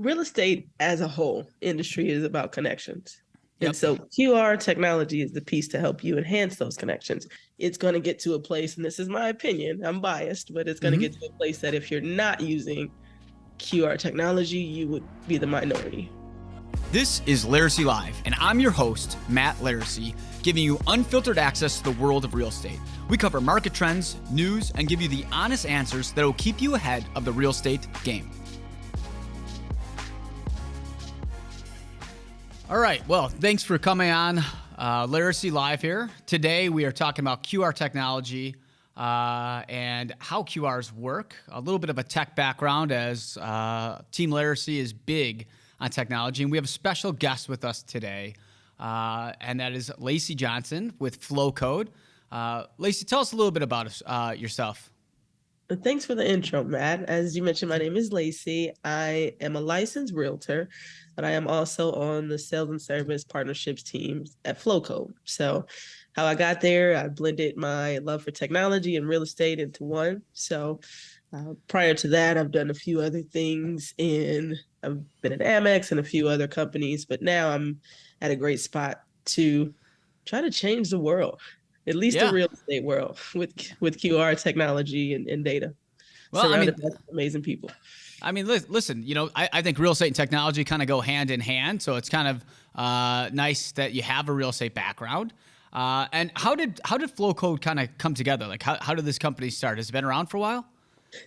Real estate as a whole industry is about connections. And Yep. so QR technology is the piece to help you enhance those connections. It's going to get to a place, and this is my opinion, I'm biased, but it's going to hmm get to a place that if you're not using QR technology, you would be the minority. This is Laricy Live, and I'm your host, Matt Laricy, giving you unfiltered access to the world of real estate. We cover market trends, news, and give you the honest answers that will keep you ahead of the real estate game. All right, well, thanks for coming on Laricy Live here. Today we are talking about QR technology and how QRs work. A little bit of a tech background as Team Laricy is big on technology. And we have a special guest with us today, and that is Laricy Johnson with Flowcode. Laricy, tell us a little bit about yourself. Thanks for the intro, Matt. As you mentioned, my name is Laricy. I am a licensed realtor, but I am also on the sales and service partnerships team at Flowcode. So how I got there, I blended my love for technology and real estate into one. So prior to that, I've done a few other things I've been at Amex and a few other companies, but now I'm at a great spot to try to change the world, at least the Yeah. real estate world with QR technology and data, Well, surrounded by amazing people. Listen, I think real estate and technology kind of go hand in hand. So it's kind of nice that you have a real estate background. And how did Flowcode kind of come together? Like, how did this company start? Has it been around for a while?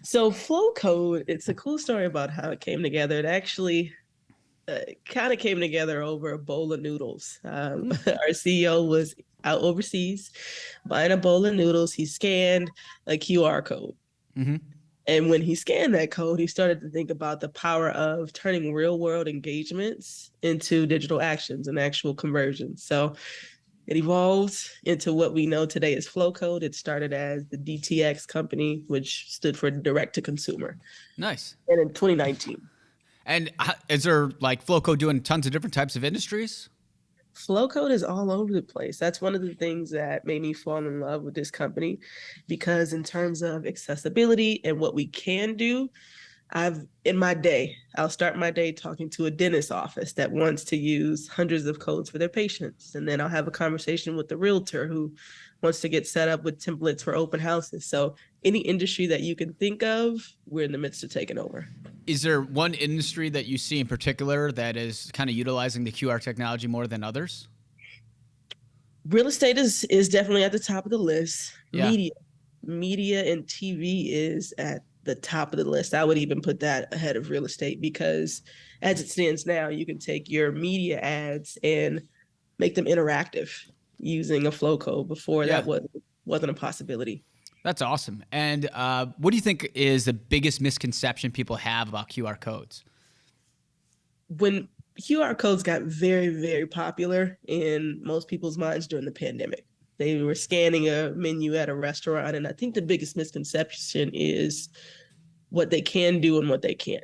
So Flowcode, it's a cool story about how it came together. It actually kind of came together over a bowl of noodles. Our CEO was out overseas buying a bowl of noodles. He scanned a QR code. Mm-hmm. And when he scanned that code, he started to think about the power of turning real world engagements into digital actions and actual conversions. So it evolved into what we know today as Flowcode. It started as the DTX company, which stood for direct to consumer. Nice. And in 2019. And is there like Flowcode doing tons of different types of industries? Flowcode is all over the place. That's one of the things that made me fall in love with this company, because in terms of accessibility and what we can do, I'll start my day talking to a dentist office that wants to use hundreds of codes for their patients. And then I'll have a conversation with the realtor who wants to get set up with templates for open houses. So any industry that you can think of, we're in the midst of taking over. Is there one industry that you see in particular that is kind of utilizing the QR technology more than others? Real estate is definitely at the top of the list. Yeah. Media and TV is at the top of the list. I would even put that ahead of real estate, because as it stands now, you can take your media ads and make them interactive using a flow code. Before that wasn't a possibility. That's awesome. And what do you think is the biggest misconception people have about QR codes? When QR codes got very, very popular in most people's minds during the pandemic, they were scanning a menu at a restaurant. And I think the biggest misconception is what they can do and what they can't.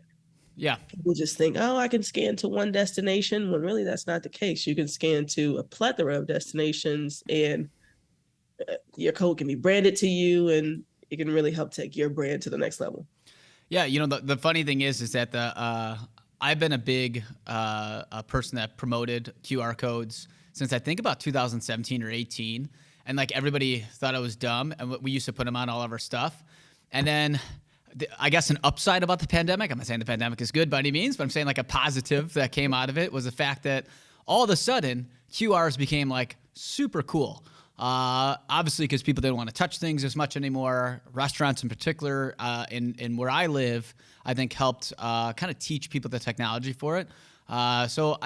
Yeah. People just think, oh, I can scan to one destination, when really that's not the case. You can scan to a plethora of destinations, and your code can be branded to you, and it can really help take your brand to the next level. Yeah. The funny thing is that I've been a big a person that promoted QR codes since I think about 2017 or 18. And like everybody thought I was dumb, and we used to put them on all of our stuff. And then I guess an upside about the pandemic, I'm not saying the pandemic is good by any means, but I'm saying like a positive that came out of it was the fact that all of a sudden QRs became like super cool. Obviously, because people didn't want to touch things as much anymore. Restaurants in particular, in where I live, I think helped kind of teach people the technology for it. So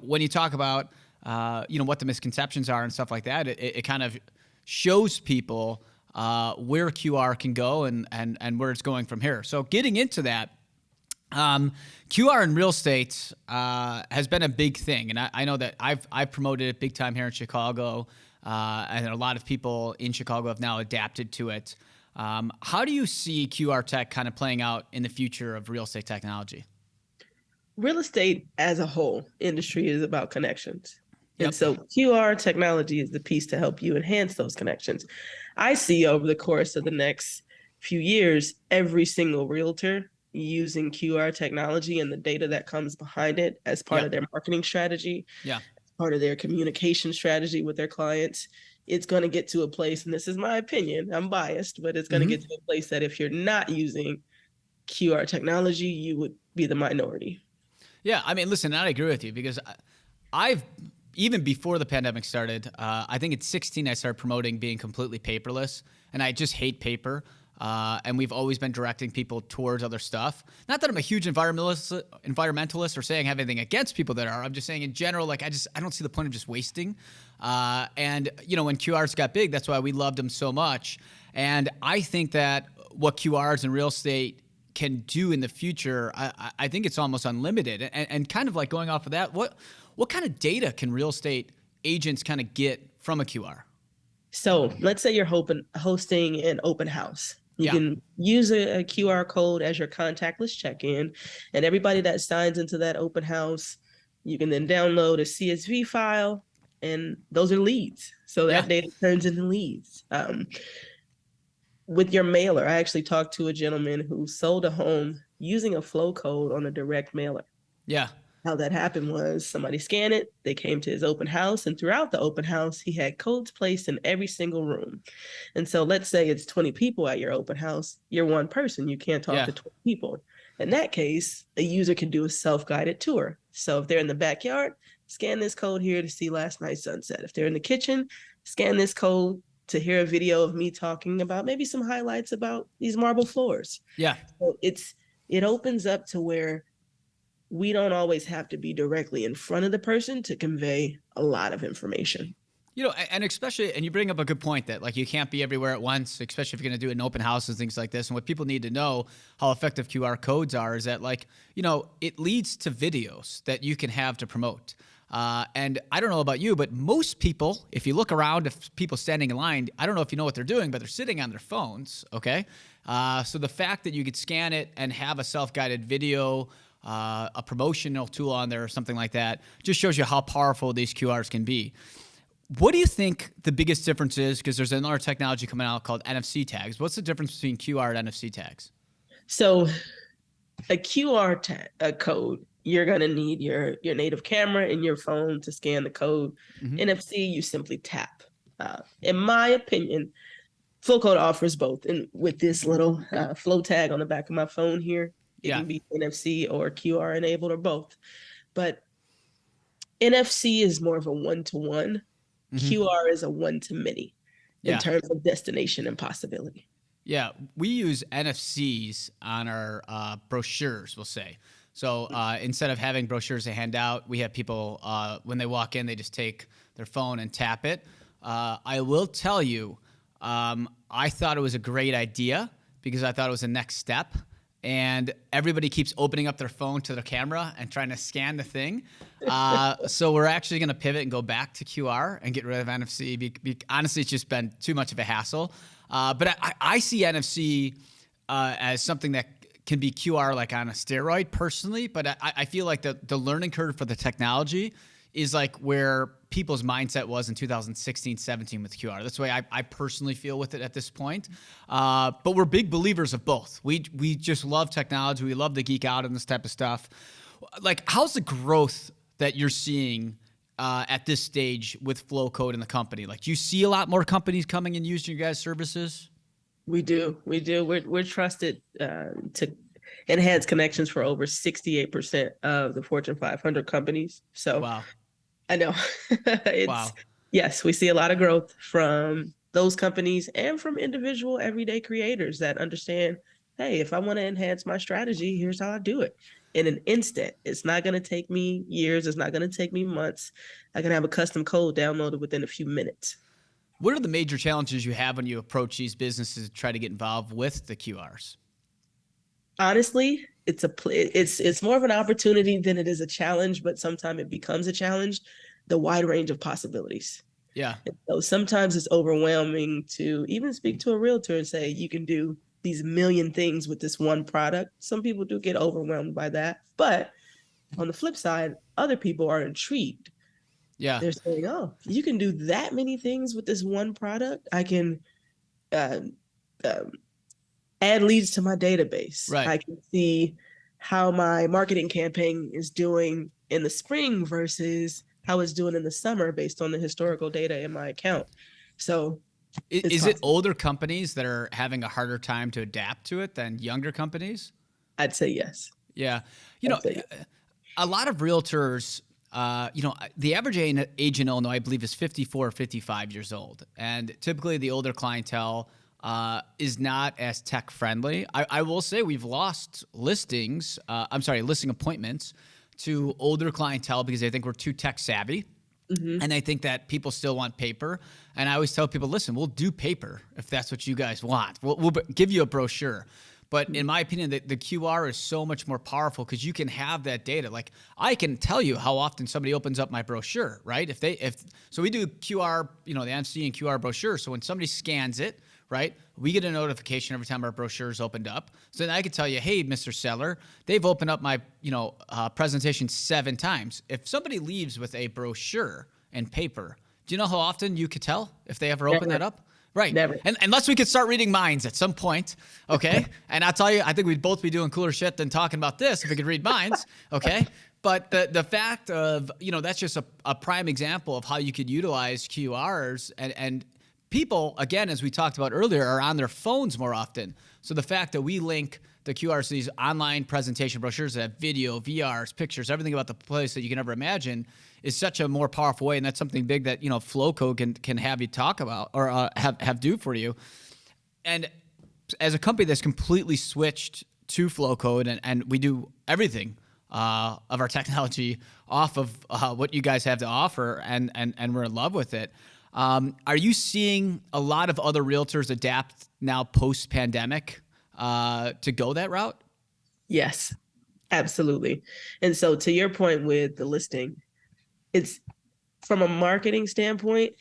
when you talk about what the misconceptions are and stuff like that, it kind of shows people where QR can go and where it's going from here. So getting into that, QR in real estate has been a big thing, and I know that I've promoted it big time here in Chicago, and a lot of people in Chicago have now adapted to it. How do you see QR tech kind of playing out in the future of real estate technology? Real estate as a whole industry is about connections. Yep. And so QR technology is the piece to help you enhance those connections. I see over the course of the next few years, every single realtor using QR technology and the data that comes behind it as part Yeah. of their marketing strategy, Yeah. part of their communication strategy with their clients, it's going to get to a place, and this is my opinion, I'm biased, but it's going to get to a place that if you're not using QR technology, you would be the minority. Yeah, I mean, listen, I agree with you because I've even before the pandemic started, I think at 16 I started promoting being completely paperless, and I just hate paper. And we've always been directing people towards other stuff. Not that I'm a huge environmentalist or saying I have anything against people that are. I'm just saying in general, like I don't see the point of just wasting. And you know, when QRs got big, that's why we loved them so much. And I think that what QRs in real estate can do in the future, I think it's almost unlimited. And kind of like going off of that, what kind of data can real estate agents kind of get from a QR? So let's say you're hosting an open house. You Yeah. can use a QR code as your contactless check-in, and everybody that signs into that open house, you can then download a CSV file, and those are leads. So Yeah. that data turns into leads. With your mailer, I actually talked to a gentleman who sold a home using a Flowcode on a direct mailer. Yeah. How that happened was somebody scanned it, they came to his open house, and throughout the open house, he had codes placed in every single room. And so let's say it's 20 people at your open house, you're one person, you can't talk Yeah. to 20 people. In that case, a user can do a self-guided tour. So if they're in the backyard, scan this code here to see last night's sunset. If they're in the kitchen, scan this code to hear a video of me talking about maybe some highlights about these marble floors. Yeah. So it opens up to where we don't always have to be directly in front of the person to convey a lot of information. You know, and especially, and you bring up a good point that like you can't be everywhere at once, especially if you're going to do it in open houses, things like this. And what people need to know how effective QR codes are is that like, you know, it leads to videos that you can have to promote. And I don't know about you, but most people, if you look around, if people standing in line, I don't know if you know what they're doing, but they're sitting on their phones. Okay. So the fact that you could scan it and have a self-guided video, a promotional tool on there or something like that, just shows you how powerful these QRs can be. What do you think the biggest difference is? Because there's another technology coming out called NFC tags. What's the difference between QR and NFC tags? So a QR code, you're going to need your native camera in your phone to scan the code. NFC, you simply tap. In my opinion, Flowcode offers both. And with this little flow tag on the back of my phone here, it can be NFC or QR enabled or both. But NFC is more of a one-to-one. QR is a one-to-many in terms of destination and possibility. Yeah, we use NFCs on our brochures, we'll say. So instead of having brochures to hand out, we have people, when they walk in, they just take their phone and tap it. I will tell you, I thought it was a great idea because I thought it was the next step. And everybody keeps opening up their phone to their camera and trying to scan the thing. So we're actually going to pivot and go back to QR and get rid of NFC. Honestly, it's just been too much of a hassle. But I see NFC as something that can be QR like on a steroid personally. But I feel like the learning curve for the technology is like where people's mindset was in 2016, 17 with QR. That's the way I personally feel with it at this point. But we're big believers of both. We just love technology. We love to geek out on this type of stuff. Like, how's the growth that you're seeing at this stage with Flowcode in the company? Like, do you see a lot more companies coming and using your guys' services? We do. We're trusted to enhance connections for over 68% of the Fortune 500 companies. So wow. I know Wow. Yes, we see a lot of growth from those companies and from individual everyday creators that understand, hey, if I want to enhance my strategy, here's how I do it in an instant. It's not going to take me years. It's not going to take me months. I can have a custom code downloaded within a few minutes. What are the major challenges you have when you approach these businesses to try to get involved with the QRs? Honestly, it's more of an opportunity than it is a challenge, but sometimes it becomes a challenge, the wide range of possibilities. Yeah. And so sometimes it's overwhelming to even speak to a realtor and say, you can do these million things with this one product. Some people do get overwhelmed by that. But on the flip side, other people are intrigued. Yeah. They're saying, oh, you can do that many things with this one product. I can add leads to my database. Right. I can see how my marketing campaign is doing in the spring versus how it's doing in the summer based on the historical data in my account. So it's Is it possible. older companies that are having a harder time to adapt to it than younger companies? I'd say yes. Yeah. You know, I'd say yes. a lot of realtors, the average age in Illinois, I believe, is 54 or 55 years old. And typically the older clientele is not as tech friendly. I will say we've lost listing appointments to older clientele because they think we're too tech savvy. Mm-hmm. And I think that people still want paper. And I always tell people, listen, we'll do paper if that's what you guys want. We'll give you a brochure. But in my opinion, the QR is so much more powerful because you can have that data. Like I can tell you how often somebody opens up my brochure, right? So we do QR, the NFC and QR brochure. So when somebody scans it, right, we get a notification every time our brochure is opened up. So then I could tell you, hey, Mr. Seller, they've opened up my presentation 7 times. If somebody leaves with a brochure and paper, do you know how often you could tell if they ever open that up? Right. Never. And unless we could start reading minds at some point, okay? And I'll tell you, I think we'd both be doing cooler shit than talking about this if we could read minds, okay? But the fact of, that's just a prime example of how you could utilize QRs and people, again, as we talked about earlier, are on their phones more often. So the fact that we link the QRs to these online presentation brochures that have video, VRs, pictures, everything about the place that you can ever imagine is such a more powerful way. And that's something big that, Flowcode can have you talk about or have do for you. And as a company that's completely switched to Flowcode and we do everything of our technology off of what you guys have to offer and we're in love with it. Are you seeing a lot of other realtors adapt now post-pandemic to go that route? Yes, absolutely. And so to your point with the listing, it's from a marketing standpoint,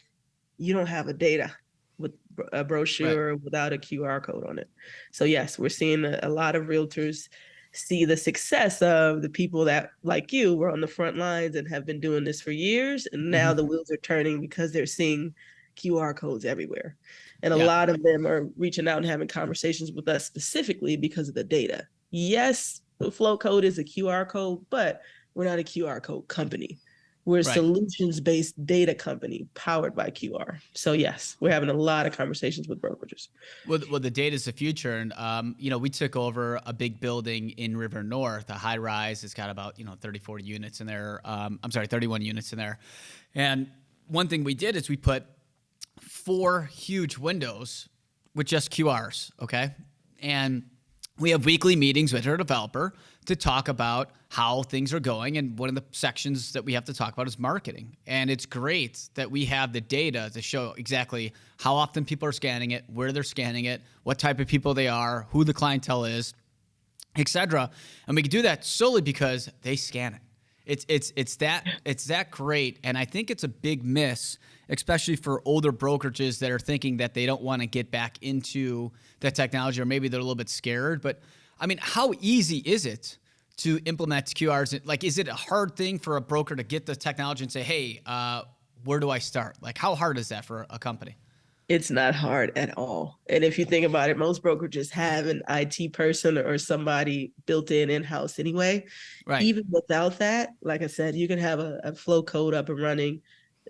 you don't have a data with a Right. brochure without a QR code on it. So yes, we're seeing a lot of realtors see the success of the people that, like you, were on the front lines and have been doing this for years. And now Mm-hmm. the wheels are turning because they're seeing QR codes everywhere. And a Yeah. lot of them are reaching out and having conversations with us specifically because of the data. Yes, the flow code is a QR code, but we're not a QR code company. We're a Right. solutions-based data company powered by QR. So yes, we're having a lot of conversations with brokerages. Well, the data is the future, and we took over a big building in River North, a high rise. It's got about 30, 40 units in there. 31 units in there. And one thing we did is we put 4 huge windows with just QRs. Okay, and we have weekly meetings with our developer to talk about how things are going. And one of the sections that we have to talk about is marketing. And it's great that we have the data to show exactly how often people are scanning it, where they're scanning it, what type of people they are, who the clientele is, etc. And we can do that solely because they scan it. It's that great. And I think it's a big miss, especially for older brokerages that are thinking that they don't want to get back into that technology, or maybe they're a little bit scared. But I mean, how easy is it to implement QRs? Like, is it a hard thing for a broker to get the technology and say, hey, where do I start? Like, how hard is that for a company? It's not hard at all. And if you think about it, most brokerages have an IT person or somebody built in-house anyway. Right. Even without that, like I said, you can have a flow code up and running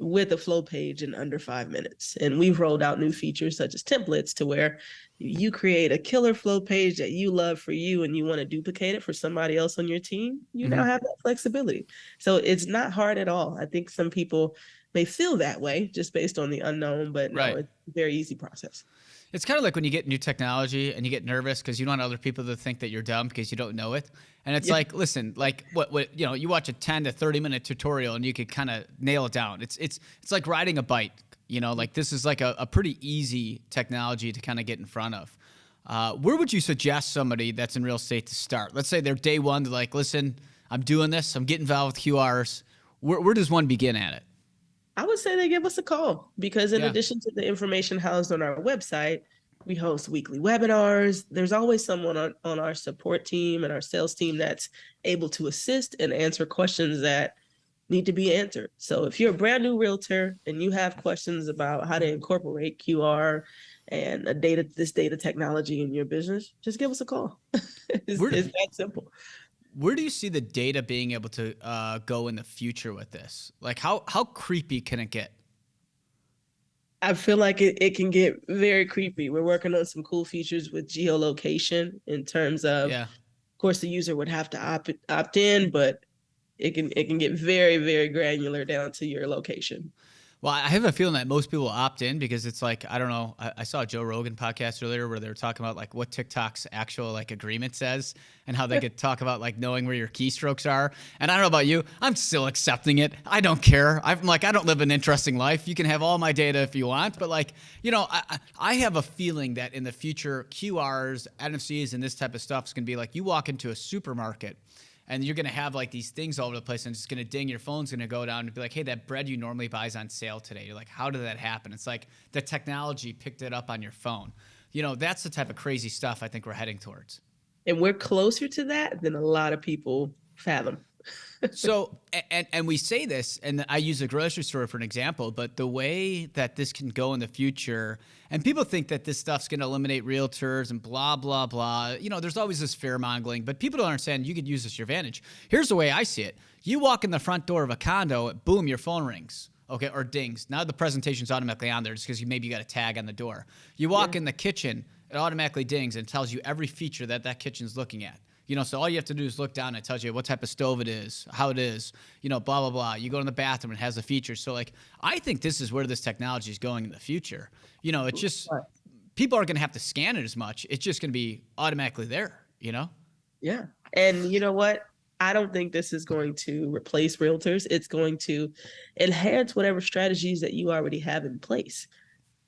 with a flow page in under 5 minutes. And we've rolled out new features such as templates to where you create a killer flow page that you love for you and you want to duplicate it for somebody else on your team. You Mm-hmm. now have that flexibility. So it's not hard at all. I think some people may feel that way just based on the unknown, but no, Right. it's a very easy process. It's kind of like when you get new technology and you get nervous because you don't want other people to think that you're dumb because you don't know it. And it's like, listen, like what you watch a 10 to 30-minute tutorial and you could kind of nail it down. It's like riding a bike, like this is like a pretty easy technology to kind of get in front of. Where would you suggest somebody that's in real estate to start? Let's say they're day one, they're like, listen, I'm doing this, I'm getting involved with QRs. Where does one begin at it? I would say they give us a call because in Yeah. addition to the information housed on our website, we host weekly webinars. There's always someone on our support team and our sales team that's able to assist and answer questions that need to be answered. So if you're a brand new realtor and you have questions about how to incorporate QR and this data technology in your business, just give us a call. It's that simple. Where do you see the data being able to go in the future with this? Like how creepy can it get? I feel like it can get very creepy. We're working on some cool features with geolocation in terms of Yeah. course, the user would have to opt in, but it can get very, very granular down to your location. Well, I have a feeling that most people opt in because it's like, I don't know. I saw a Joe Rogan podcast earlier where they were talking about like what TikTok's actual like agreement says and how they could talk about like knowing where your keystrokes are. And I don't know about you, I'm still accepting it. I don't care. I'm like, I don't live an interesting life. You can have all my data if you want. But like, you know, I have a feeling that in the future, QRs, NFCs, and this type of stuff is going to be like you walk into a supermarket and you're going to have like these things all over the place and it's going to ding. Your phone's going to go down and be like, hey, that bread you normally buy is on sale today. You're like, how did that happen? It's like the technology picked it up on your phone. You know, that's the type of crazy stuff I think we're heading towards. And we're closer to that than a lot of people fathom. So, and we say this, and I use a grocery store for an example, but the way that this can go in the future, and people think that this stuff's going to eliminate realtors and blah, blah, blah. You know, there's always this fear mongering, but people don't understand you could use this to your advantage. Here's the way I see it. You walk in the front door of a condo, boom, your phone rings. Okay, or dings. Now the presentation's automatically on there just because maybe you got a tag on the door. You walk in the kitchen, it automatically dings and tells you every feature that kitchen's looking at. You know, so all you have to do is look down and it tells you what type of stove it is, how it is, you know, blah, blah, blah. You go in the bathroom and it has a feature. So, like, I think this is where this technology is going in the future. You know, it's just, people aren't going to have to scan it as much. It's just going to be automatically there, you know? Yeah. And you know what? I don't think this is going to replace realtors. It's going to enhance whatever strategies that you already have in place.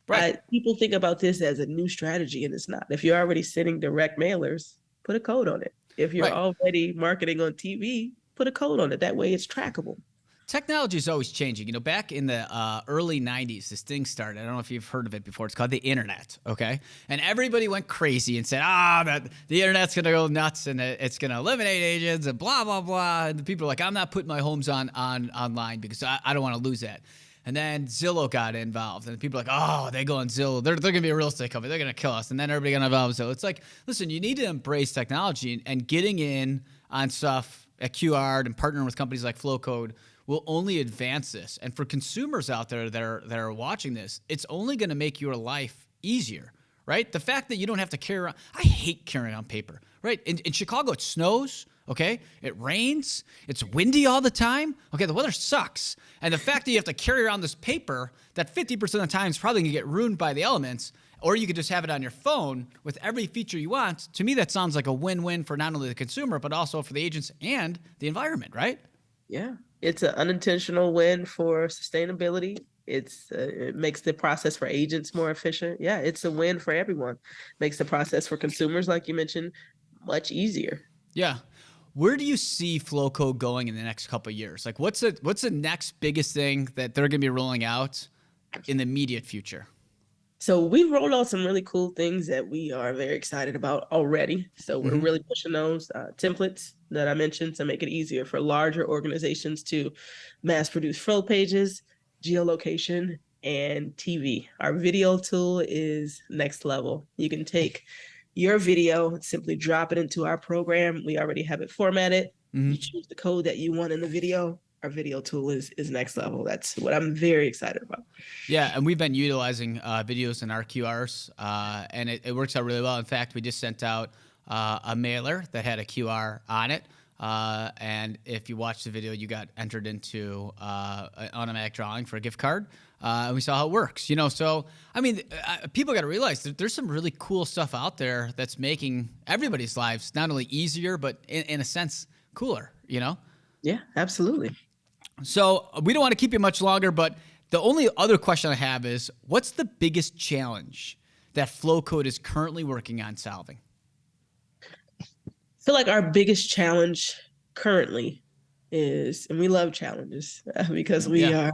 Right. People think about this as a new strategy, and it's not. If you're already sending direct mailers, put a code on it. If you're Right. already marketing on TV, put a code on it. That way it's trackable. Technology is always changing. You know, back in the early 90s, this thing started. I don't know if you've heard of it before. It's called the internet, okay? And everybody went crazy and said, that the internet's going to go nuts and it's going to eliminate agents and blah, blah, blah. And the people are like, I'm not putting my homes online because I don't want to lose that. And then Zillow got involved, and people are like, oh, they go on Zillow. They're going to be a real estate company. They're going to kill us. And then everybody got involved. So it's like, listen, you need to embrace technology and getting in on stuff at QR and partnering with companies like Flowcode will only advance this. And for consumers out there that are watching this, it's only going to make your life easier, right? The fact that you don't have to carry around, I hate carrying around paper, right? In Chicago, it snows. Okay, it rains, it's windy all the time. Okay, the weather sucks. And the fact that you have to carry around this paper that 50% of the time is probably gonna get ruined by the elements, or you could just have it on your phone with every feature you want, to me that sounds like a win-win for not only the consumer, but also for the agents and the environment, right? Yeah, it's an unintentional win for sustainability. It makes the process for agents more efficient. Yeah, it's a win for everyone. Makes the process for consumers, like you mentioned, much easier. Yeah. Where do you see Flowcode going in the next couple of years? Like, what's the next biggest thing that they're going to be rolling out in the immediate future? So we've rolled out some really cool things that we are very excited about already. So we're really pushing those templates that I mentioned to make it easier for larger organizations to mass produce flow pages, geolocation, and TV. Our video tool is next level. You can take your video, simply drop it into our program. We already have it formatted. You choose the code that you want in the video. Our video tool is next level. That's what I'm very excited about. Yeah, and we've been utilizing videos in our QRs, and it works out really well. In fact, we just sent out a mailer that had a QR on it. And if you watch the video, you got entered into an automatic drawing for a gift card. And we saw how it works, you know. So, I mean, people got to realize that there's some really cool stuff out there that's making everybody's lives not only easier, but in a sense, cooler, you know? Yeah, absolutely. So we don't want to keep you much longer, but the only other question I have is, what's the biggest challenge that Flowcode is currently working on solving? I feel like our biggest challenge currently is, and we love challenges because we are,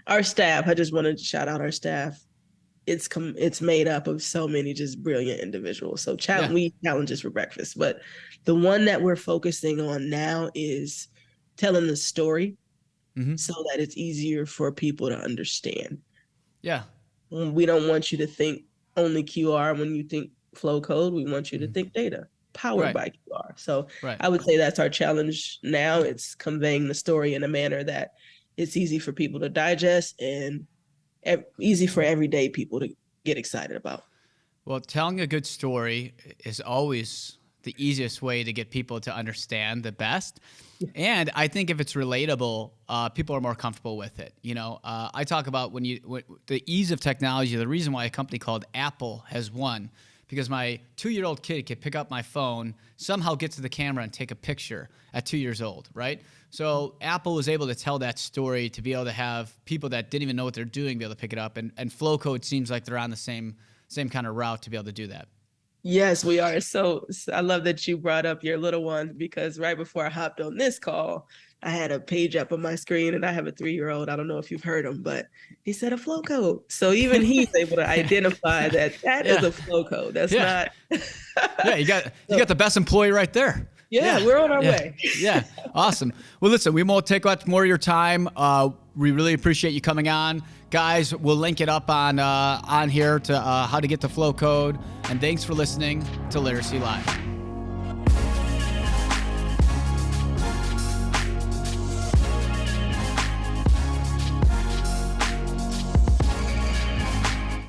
our staff, I just wanted to shout out our staff. It's made up of so many just brilliant individuals. So we eat challenges for breakfast, but the one that we're focusing on now is telling the story so that it's easier for people to understand. Yeah. We don't want you to think only QR. When you think flow code, we want you to think data powered Right. by QR. So Right. I would say that's our challenge now. It's conveying the story in a manner that it's easy for people to digest and easy for everyday people to get excited about. Well, telling a good story is always the easiest way to get people to understand the best. And I think if it's relatable, people are more comfortable with it. I talk about when the ease of technology, the reason why a company called Apple has won, because my 2-year-old kid could pick up my phone, somehow get to the camera and take a picture at 2 years old, right? So Apple was able to tell that story, to be able to have people that didn't even know what they're doing be able to pick it up. And Flowcode seems like they're on the same kind of route to be able to do that. Yes, we are. So I love that you brought up your little one, because right before I hopped on this call, I had a page up on my screen, and I have a 3-year-old. I don't know if you've heard him, but he said a flow code. So even he's able to identify that Yeah. is a flow code. That's Yeah. not. Yeah, you got the best employee right there. Yeah, we're on our way. Yeah, awesome. Well, listen, we won't take much more of your time. We really appreciate you coming on. Guys, we'll link it up on here to how to get the flow code. And thanks for listening to Laricy Live.